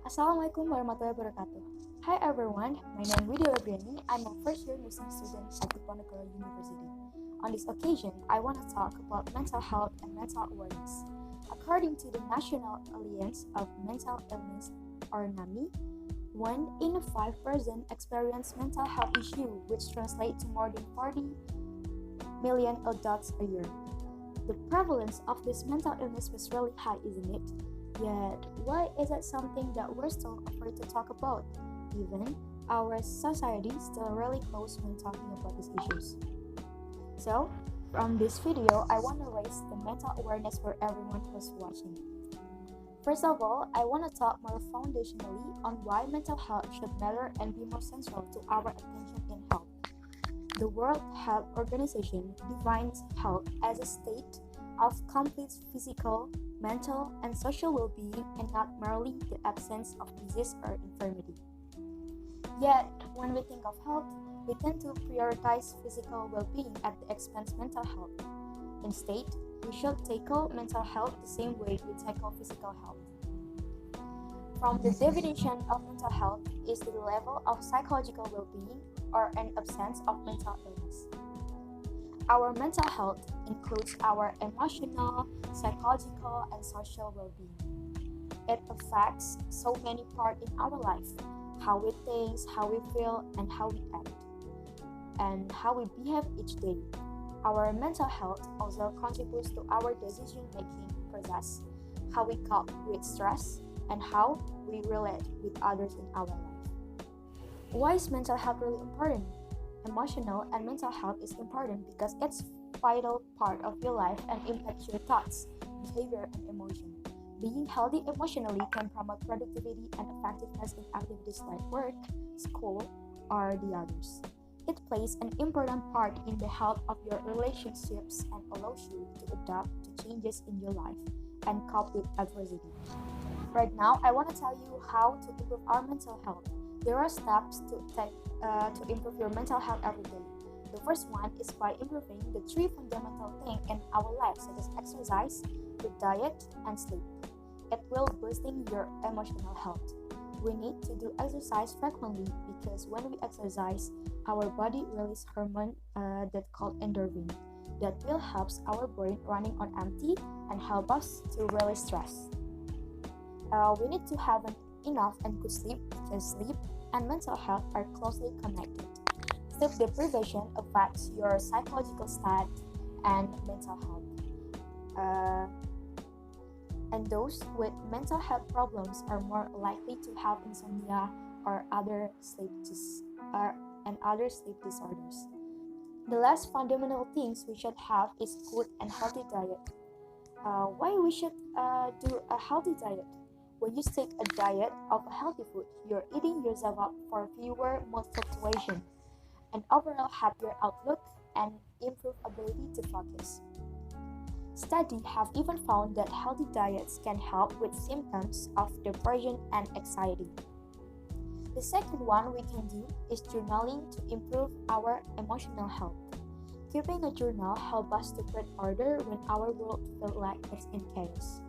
Assalamualaikum warahmatullahi wabarakatuh. Hi everyone, my name is Widya Febriani. I'm a first year nursing student at Diponegoro University. On this occasion, I want to talk about mental health and mental awareness. According to the National Alliance of Mental Illness, or NAMI, 1 in 5 persons experience mental health issue, which translates to more than 40 million adults a year. The prevalence of this mental illness was really high, isn't it? Yet, why is it something that we're still afraid to talk about? Even our society still really closed when talking about these issues. So, from this video, I want to raise the mental awareness for everyone who's watching. First of all, I want to talk more foundationally on why mental health should matter and be more central to our attention in health. The World Health Organization defines health as a state of complete physical, mental, and social well-being, and not merely the absence of disease or infirmity. Yet, when we think of health, we tend to prioritize physical well-being at the expense of mental health. Instead, we should tackle mental health the same way we tackle physical health. From the definition of mental health is the level of psychological well-being or an absence of mental illness. Our mental health includes our emotional, psychological, and social well-being. It affects so many parts in our life: how we think, how we feel, and how we act, and how we behave each day. Our mental health also contributes to our decision-making process, how we cope with stress, and how we relate with others in our life. Why is mental health really important? Emotional and mental health is important because it's a vital part of your life and impacts your thoughts, behavior, and emotion. Being healthy emotionally can promote productivity and effectiveness in activities like work, school, or the others. It plays an important part in the health of your relationships and allows you to adapt to changes in your life and cope with adversity. Right now, I want to tell you how to improve our mental health. There are steps to take to improve your mental health every day. The first one is by improving the 3 fundamental things in our life, such as exercise, good diet, and sleep. It will boosting your emotional health. We need to do exercise frequently because when we exercise, our body releases hormone that called endorphin that will help our brain running on empty and help us to release stress. We need to have enough and good sleep because sleep and mental health are closely connected. Sleep deprivation affects your psychological state and mental health. And those with mental health problems are more likely to have insomnia or other sleep disorders. The last fundamental things we should have is good and healthy diet. Why we should do a healthy diet? When you take a diet of healthy food, you're eating yourself up for fewer mood fluctuation, an overall happier outlook, and improved ability to focus. Studies have even found that healthy diets can help with symptoms of depression and anxiety. The second one we can do is journaling to improve our emotional health. Keeping a journal helps us to create order when our world feels like it's in chaos.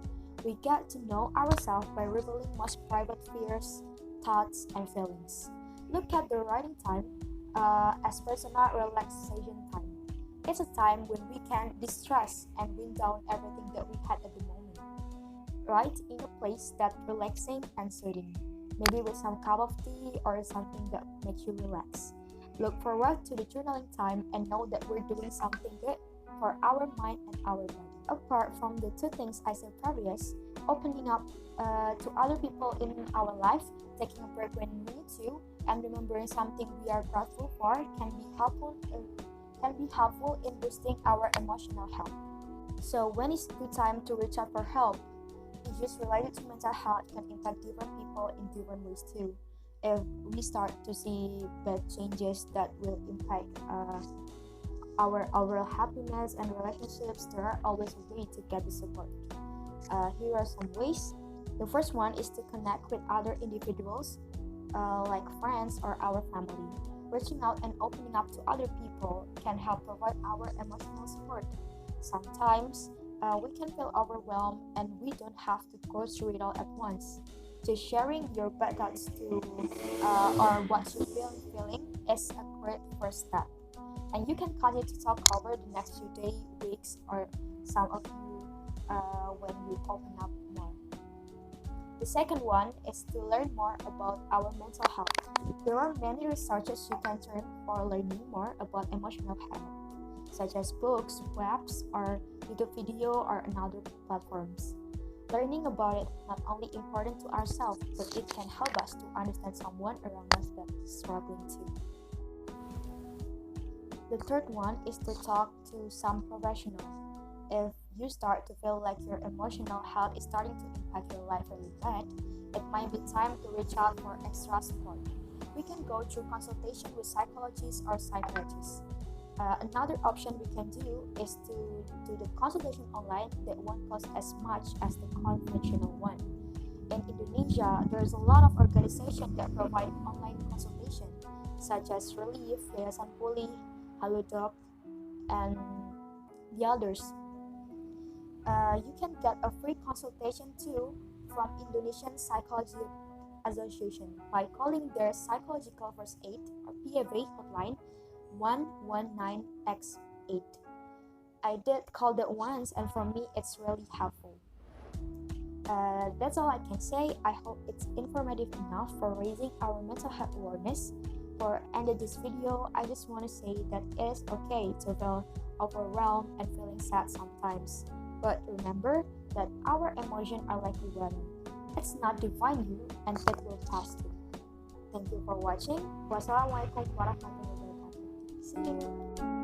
We get to know ourselves by revealing most private fears, thoughts, and feelings. Look at the writing time as personal relaxation time. It's a time when we can distress and wind down everything that we had at the moment. Write in a place that's relaxing and soothing, maybe with some cup of tea or something that makes you relax. Look forward to the journaling time and know that we're doing something good for our mind and our body. Apart from the 2 things I said previous, opening up to other people in our life, taking a break when we need to, and remembering something we are grateful for can be helpful in boosting our emotional health. So when is good time to reach out for help? Issues related to mental health can impact different people in different ways too. If we start to see bad changes that will impact our overall happiness and relationships, there are always a way to get the support. Here are some ways. The first one is to connect with other individuals, like friends or our family. Reaching out and opening up to other people can help provide our emotional support. Sometimes we can feel overwhelmed and we don't have to go through it all at once. to sharing your bad thoughts to or what you've been feeling is a great first step. And you can continue to talk over the next few days, weeks, or some of you when you open up more. The second one is to learn more about our mental health. There are many resources you can turn for learning more about emotional health, such as books, webs, or YouTube video or another platforms. Learning about it not only important to ourselves, but it can help us to understand someone around us that is struggling too. The third one is to talk to some professional. If you start to feel like your emotional health is starting to impact your life really bad, it might be time to reach out for extra support. We can go through consultation with psychologists or psychiatrists. Another option we can do is to do the consultation online that won't cost as much as the conventional one. In Indonesia, there's a lot of organizations that provide online consultation, such as Relief, Yayasan Pulih, Halodoc, and the others. You can get a free consultation too from Indonesian Psychology Association by calling their Psychological First Aid or PFA hotline 119x8. I did call that once, and for me it's really helpful. That's all I can say. I hope it's informative enough for raising our mental health awareness. For ended this video, I just want to say that it is okay to feel overwhelmed and feeling sad sometimes. But remember that our emotions are like the weather. It's not define you, and it will pass too. Thank you for watching. Wassalamualaikum warahmatullahi wabarakatuh. See you.